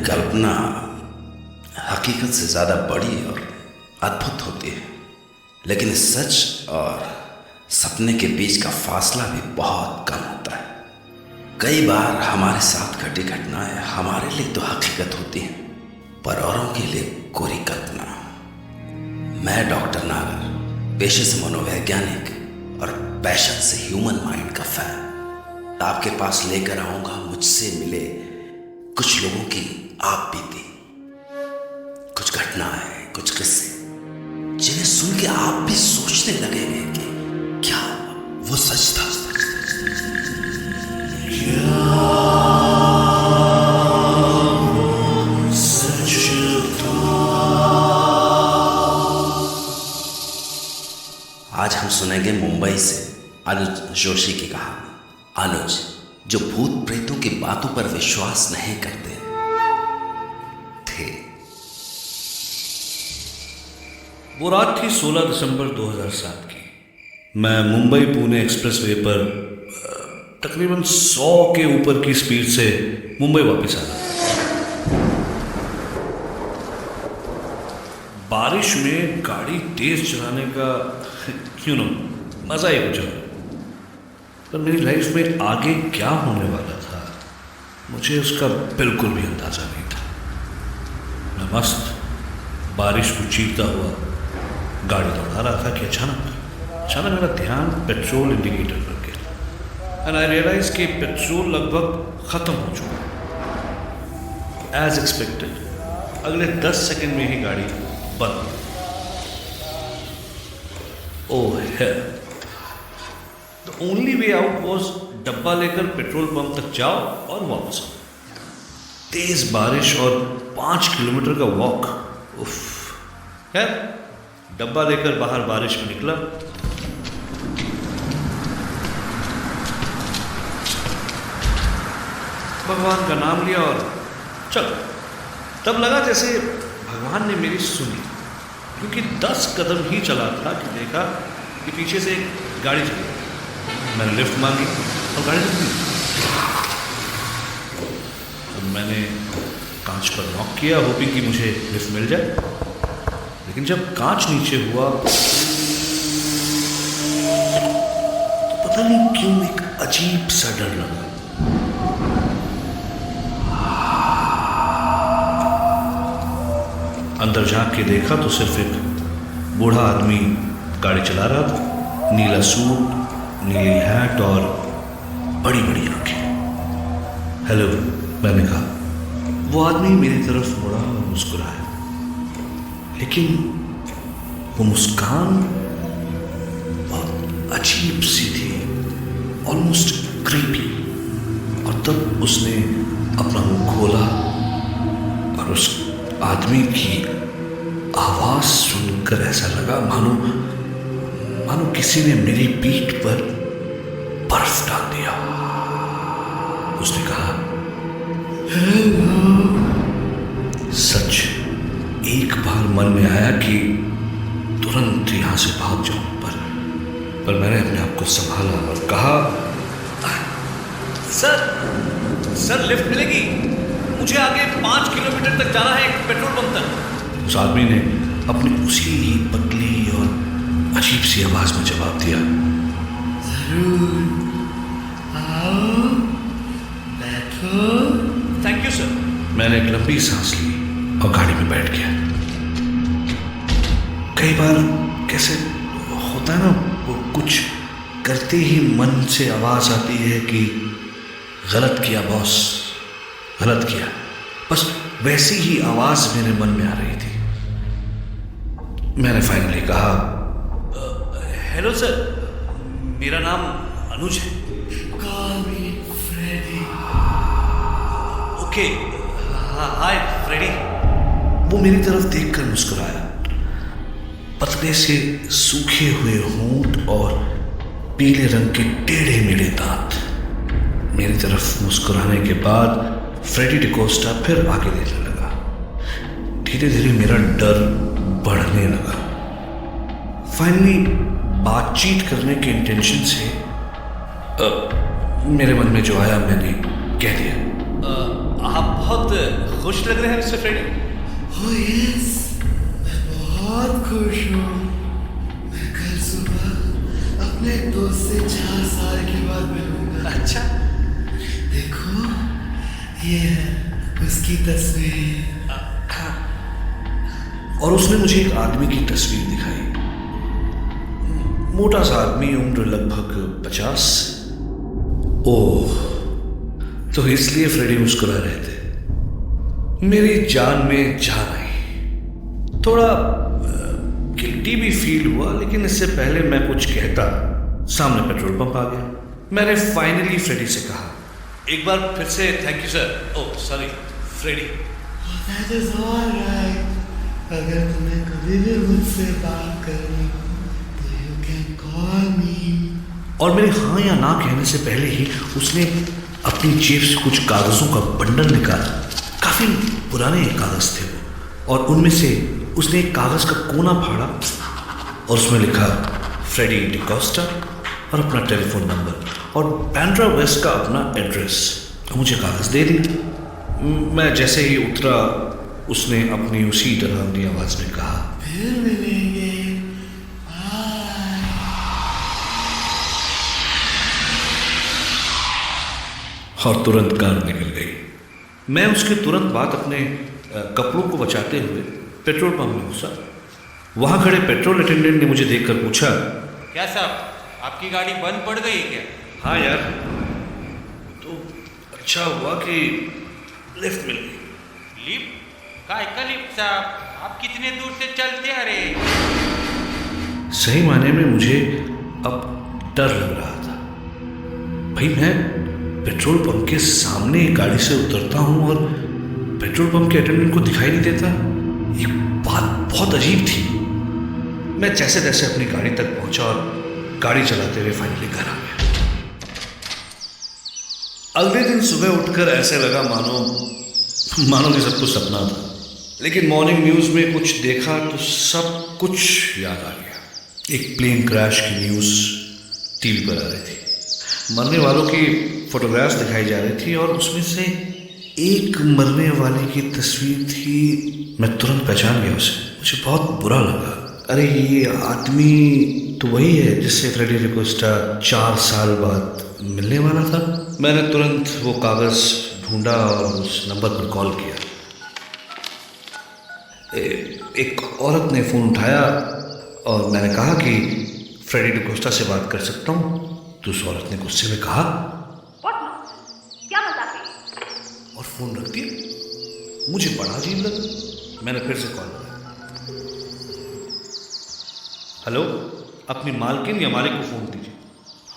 कल्पना हकीकत से ज़्यादा बड़ी और अद्भुत होती है, लेकिन सच और सपने के बीच का फासला भी बहुत कम होता है। कई बार हमारे साथ घटी घटनाएं हमारे लिए तो हकीकत होती हैं, पर औरों के लिए कोरी कल्पना। मैं डॉक्टर नागर, पेशे से मनोवैज्ञानिक और पैशन से ह्यूमन माइंड का फैन, आपके पास लेकर आऊंगा मुझसे मिले कुछ लोगों की आप बीती, कुछ घटनाएं, कुछ किस्से जिन्हें सुन के आप भी सोचने लगेंगे कि क्या वो सच था। आज हम सुनेंगे मुंबई से अनुज जोशी की कहानी। अनुज, जो भूत प्रेतों की बातों पर विश्वास नहीं करते थे। वो रात थी 16 दिसंबर 2007 की। मैं मुंबई पुणे एक्सप्रेसवे पर तकरीबन 100 के ऊपर की स्पीड से मुंबई वापस आ रहा था। बारिश में गाड़ी तेज चलाने का मजा ही कुछ है, पर मेरी लाइफ में आगे क्या होने वाला था मुझे उसका बिल्कुल भी अंदाजा नहीं था। मैं मस्त बारिश को चीरता हुआ गाड़ी दौड़ा रहा था कि अचानक मेरा ध्यान पेट्रोल इंडिकेटर पर गया एंड आई रियलाइज कि पेट्रोल लगभग खत्म हो चुका। एज एक्सपेक्टेड अगले 10 सेकंड में ही गाड़ी बंद। ओह है, the only way out was डब्बा लेकर पेट्रोल पंप तक जाओ और वापस आओ। तेज बारिश और 5 किलोमीटर का वॉक। उफ है, डब्बा लेकर बाहर बारिश में निकला। भगवान का नाम लिया और चलो। तब लगा जैसे भगवान ने मेरी सुनी, क्योंकि 10 कदम ही चला था कि देखा कि पीछे से एक गाड़ी चली। मैंने लिफ्ट मांगी और गाड़ी रुक गई। तो मैंने कांच पर नॉक किया, होपिंग कि मुझे लिफ्ट मिल जाए। लेकिन जब कांच नीचे हुआ तो पता नहीं क्यों एक अजीब सा डर लगा। अंदर झांक के देखा तो सिर्फ एक बूढ़ा आदमी गाड़ी चला रहा था। नीला सूट, नीली हैट और बड़ी बड़ी आंखें। हेलो, मैंने कहा। वो आदमी मेरी तरफ मुड़ा और मुस्कुराया, लेकिन वो मुस्कान बहुत अजीब सी थी, ऑलमोस्ट क्रीपी। और तब उसने अपना मुंह खोला और उस आदमी की आवाज सुनकर ऐसा लगा मानो किसी ने मेरी पीठ पर बर्फ डाल दिया। उसने कहा, हेलो। सच एक बार मन में आया कि तुरंत यहां से भाग जाऊं, पर मैंने अपने आप को संभाला और कहा, सर लिफ्ट मिलेगी? मुझे आगे 5 किलोमीटर तक जाना है पेट्रोल पंप तक। उस आदमी ने अपनी उसी पतली और अजीब सी आवाज में जवाब दिया, जरूर आओ, बैठो। Thank you sir. मैंने एक लंबी सांस ली और गाड़ी में बैठ गया। कई बार कैसे होता है ना, वो कुछ करते ही मन से आवाज आती है कि गलत किया बॉस, गलत किया। बस वैसी ही आवाज मेरे मन में आ रही थी। मैंने फाइनली कहा, हेलो सर, मेरा नाम अनुज है। Call me Freddy. Okay, hi Freddy. वो मेरी तरफ देखकर मुस्कुराया। पतले से सूखे हुए होंठ और पीले रंग के टेढ़े मेढ़े दांत। मेरी तरफ मुस्कुराने के बाद फ्रेडी डिकोस्टा फिर आगे देखने लगा। धीरे धीरे मेरा डर बढ़ने लगा। फाइनली बातचीत करने के इंटेंशन से मेरे मन में जो आया मैंने कह दिया, आप बहुत खुश लग रहे हैं मिस्टर फ्रेडी। ओह यस, मैं बहुत खुश हूँ। मैं कल सुबह अपने दोस्त से 4 साल के बाद मिलूंगा। अच्छा, देखो, ये है उसकी तस्वीर। और उसने मुझे एक आदमी की तस्वीर दिखाई। मोटा सा आदमी, उम्र लगभग 50। ओह, तो इसलिए फ्रेडी मुस्कुरा रहे थे। मेरी जान में जान आई। थोड़ा गिल्टी भी फील हुआ, लेकिन इससे पहले मैं कुछ कहता, सामने पेट्रोल पंप आ गया। मैंने फाइनली फ्रेडी से कहा, एक बार फिर से thank you sir. Oh sorry Freddy. That is all right. अगर तुम्हें कभी भी मुझसे बात करनी हो तो you can call me. और मेरे हाँ या ना कहने से पहले ही उसने अपनी जेब से कुछ कागजों का बंडल निकाला। काफी पुराने कागज थे वो, और उनमें से उसने एक कागज का कोना फाड़ा और उसमें लिखा फ्रेडी डिकोस्टा और अपना टेलीफोन नंबर और बैंड्रा वेस्ट का अपना एड्रेस। तो मुझे कागज दे दी। मैं जैसे ही उतरा, उसने अपनी उसी डरावनी आवाज में कहा, फिर मिलेंगे। Bye. और तुरंत कार निकल गई। मैं उसके तुरंत बाद अपने कपड़ों को बचाते हुए पेट्रोल पंप में घुसा। वहां खड़े पेट्रोल अटेंडेंट ने मुझे देखकर पूछा, क्या साहब, आपकी गाड़ी बंद पड़ गई क्या? हाँ यार, तो अच्छा हुआ कि लिफ्ट मिल गई। लिफ्ट? काय का लिफ्ट साहब? आप कितने दूर से चलते आ रहे? सही मायने में मुझे अब डर लग रहा था। भाई, मैं पेट्रोल पंप के सामने एक गाड़ी से उतरता हूँ और पेट्रोल पंप के अटेंडेंट को दिखाई नहीं देता। ये बात बहुत अजीब थी। मैं जैसे तैसे अपनी गाड़ी तक पहुंचा और गाड़ी चलाते हुए फाइनली घर आ गया। अगले दिन सुबह उठकर ऐसे लगा मानो कि सब कुछ सपना था। लेकिन मॉर्निंग न्यूज़ में कुछ देखा तो सब कुछ याद आ गया। एक प्लेन क्रैश की न्यूज़ टीवी पर आ रही थी। मरने वालों की फोटोग्राफ्स दिखाई जा रही थी और उसमें से एक मरने वाले की तस्वीर थी। मैं तुरंत पहचान गया उसे। मुझे बहुत बुरा लगा। अरे, ये आदमी तो वही है जिससे फ्रेडी डिकोस्टा 4 साल बाद मिलने वाला था। मैंने तुरंत वो कागज़ ढूंढा और उस नंबर पर कॉल किया। एक औरत ने फ़ोन उठाया और मैंने कहा कि फ्रेडी डिकोस्टा से बात कर सकता हूँ। तो उस औरत ने गुस्से में कहा, क्या मजाक है? और फ़ोन रख दिया। मुझे बड़ा अजीब लगा। मैंने फिर से कॉल किया। हेलो, अपनी मालकिन या मालिक को फ़ोन दीजिए।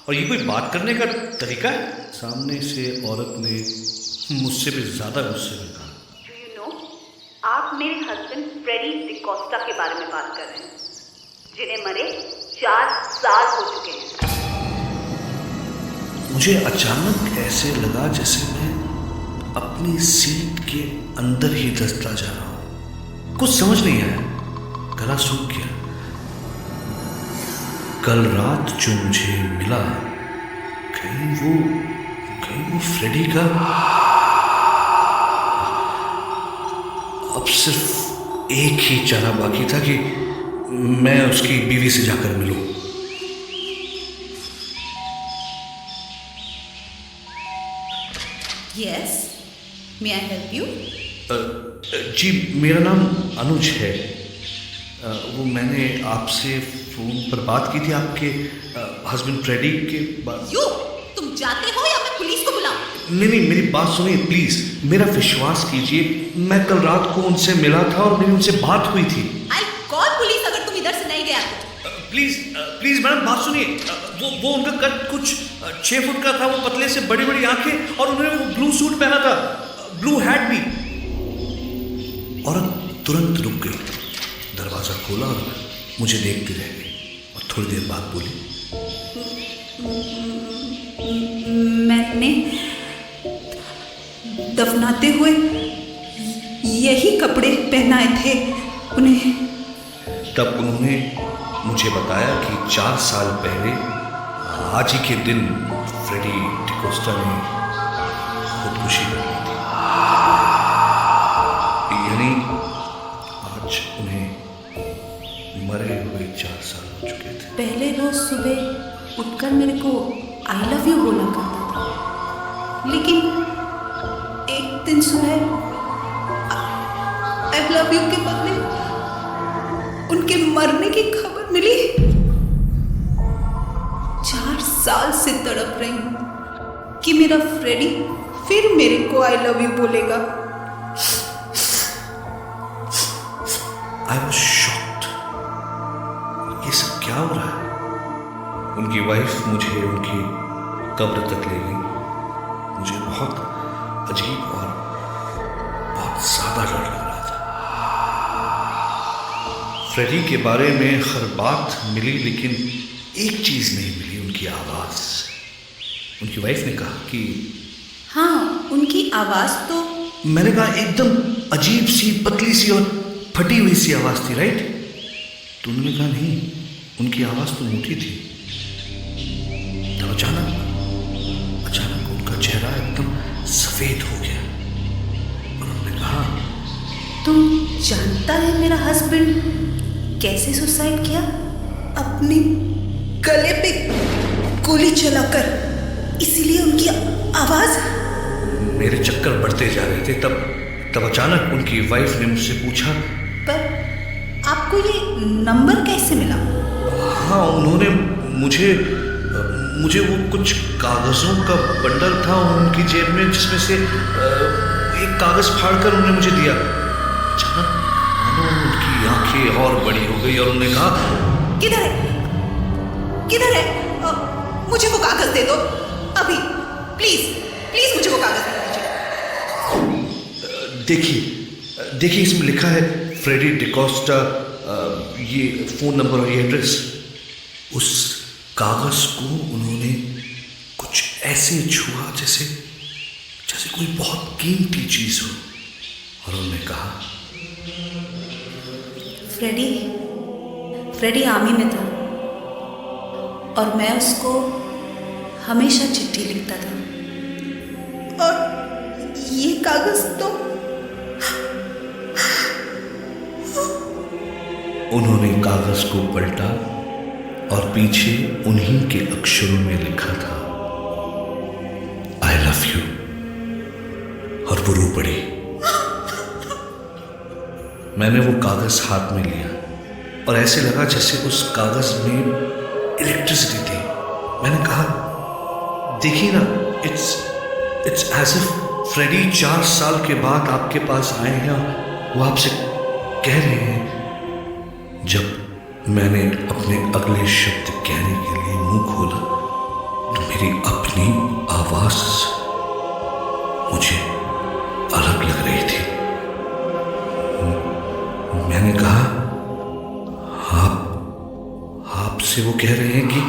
और ये कोई बात करने का तरीका है? सामने से औरत ने मुझसे भी ज़्यादा गुस्से में कहा, Do you know, आप मेरे हस्बैंड फ्रेडी डिकोस्टा के बारे में बात कर रहे हैं, जिन्हें मरे 4 साल हो चुके हैं। मुझे अचानक ऐसे लगा जैसे मैं अपनी सीट के अंदर ही धंसता जा रहा हूँ। कुछ समझ नहीं आया, गला सूख गया। कल रात जो मुझे मिला, कहीं वो फ्रेडी का? अब सिर्फ एक ही चारा बाकी था कि मैं उसकी बीवी से जाकर मिलूं। Yes, may I help you? जी, मेरा नाम अनुज है। वो मैंने आपसे फ़ोन पर बात की थी आपके हस्बैंड फ्रेडी के बाद। तुम जाते हो या मैं पुलिस को बुलाऊं? नहीं, मेरी बात सुनिए प्लीज़। मेरा विश्वास कीजिए, मैं कल रात को उनसे मिला था और मेरी उनसे बात हुई थी। I'll call पुलिस अगर तुम इधर से नहीं गया तो। प्लीज़ मैडम, बात सुनिए। वो उनका कद कुछ 6 फुट का था। वो पतले से बड़ी बड़ी आंखें और उन्होंने वो ब्लू सूट पहना था, ब्लू हैट भी। औरत तुरंत रुक गई, दरवाज़ा खोला और मुझे देखती रह गई और थोड़ी देर बाद बोली, मैंने दफनाते हुए यही कपड़े पहनाए थे उन्हें। तब उन्होंने मुझे बताया कि 4 साल पहले आज ही के दिन फ्रेडी डिकोस्टा ने खुदकुशी कर ली थी। रोज सुबह उठकर मेरे को आई लव यू बोला करता था, लेकिन एक दिन सुबह आई लव यू के बदले उनके मरने की खबर मिली। 4 साल से तड़प रही हूं कि मेरा फ्रेडी फिर मेरे को आई लव यू बोलेगा। I was shocked. ये सब क्या हो रहा है? उनकी वाइफ मुझे उनकी कब्र तक ले गई। मुझे बहुत अजीब और बहुत ज्यादा डर लग रहा था। फ्रेडी के बारे में हर बात मिली, लेकिन एक चीज नहीं मिली, उनकी आवाज। उनकी वाइफ ने कहा कि हाँ, उनकी आवाज तो मैंने कहा एकदम अजीब सी, पतली सी और फटी हुई सी आवाज थी, राइट? तो उन्होंने कहा नहीं, उनकी आवाज तो मोटी थी। तब अचानक उनका चेहरा एकदम सफेद हो गया और उन्होंने कहा, तुम जानता है मेरा हस्बैंड कैसे सुसाइड किया? अपने गले पे गोली चलाकर। इसीलिए उनकी आवाज। मेरे चक्कर बढ़ते जा रहे थे। तब अचानक उनकी वाइफ ने मुझसे पूछा, पर आपको ये नंबर कैसे मिला? हाँ, उन्होंने मुझे वो कुछ कागजों का बंडल था उनकी जेब में, जिसमें से एक कागज फाड़कर उन्होंने मुझे दिया। अचानक मानो उनकी आंखें और बड़ी हो गई और उन्होंने कहा, किधर है? मुझे वो कागज दे दो अभी, प्लीज मुझे वो कागज दे दीजिए। देखिए इसमें लिखा है फ्रेडी डिकोस्टा, ये फोन नंबर और ये एड्रेस। उस कागज को उन्होंने कुछ ऐसे छुआ जैसे कोई बहुत कीमती चीज हो, और उन्होंने कहा, फ्रेडी आर्मी में था और मैं उसको हमेशा चिट्ठी लिखता था, और ये कागज तो। उन्होंने कागज को पलटा और पीछे उन्हीं के अक्षरों में लिखा था, आई लव यू, और वो रो पड़ी। मैंने वो कागज हाथ में लिया और ऐसे लगा जैसे उस कागज में इलेक्ट्रिसिटी थी। मैंने कहा, देखिए ना, इट्स एज इफ फ्रेडी 4 साल के बाद आपके पास आए हैं। वो आपसे कह रहे हैं। जब मैंने अपने अगले शब्द कहने के लिए मुंह खोला तो मेरी अपनी आवाज मुझे अलग लग रही थी। मैंने कहा, आपसे वो कह रहे हैं कि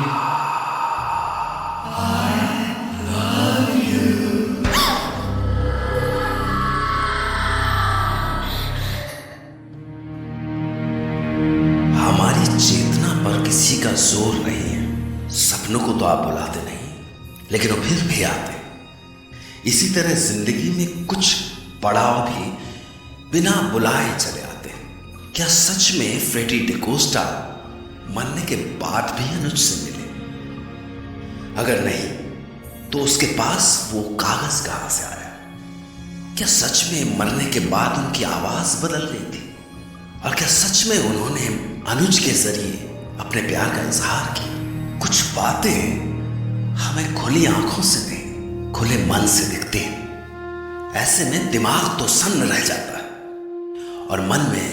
हमारी चेतना पर किसी का जोर नहीं है। सपनों को तो आप बुलाते नहीं, लेकिन वो फिर भी आते। इसी तरह जिंदगी में कुछ पड़ाव भी बिना बुलाए चले आते। क्या सच में फ्रेडी डिकोस्टा मरने के बाद भी अनुज से मिले? अगर नहीं तो उसके पास वो कागज कहां से आया? क्या सच में मरने के बाद उनकी आवाज बदल गई थी? और क्या सच में उन्होंने अनुज के जरिए अपने प्यार का इजहार किया? कुछ बातें हमें खुली आंखों से नहीं, खुले मन से दिखती हैं। ऐसे में दिमाग तो सन्न रह जाता है और मन में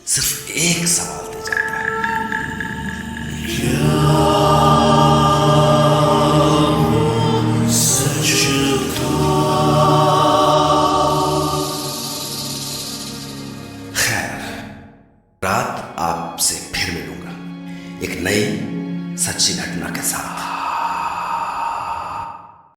सिर्फ एक सवाल दे जाता है, रात आपसे फिर मिलूंगा एक नई सच्ची घटना के साथ।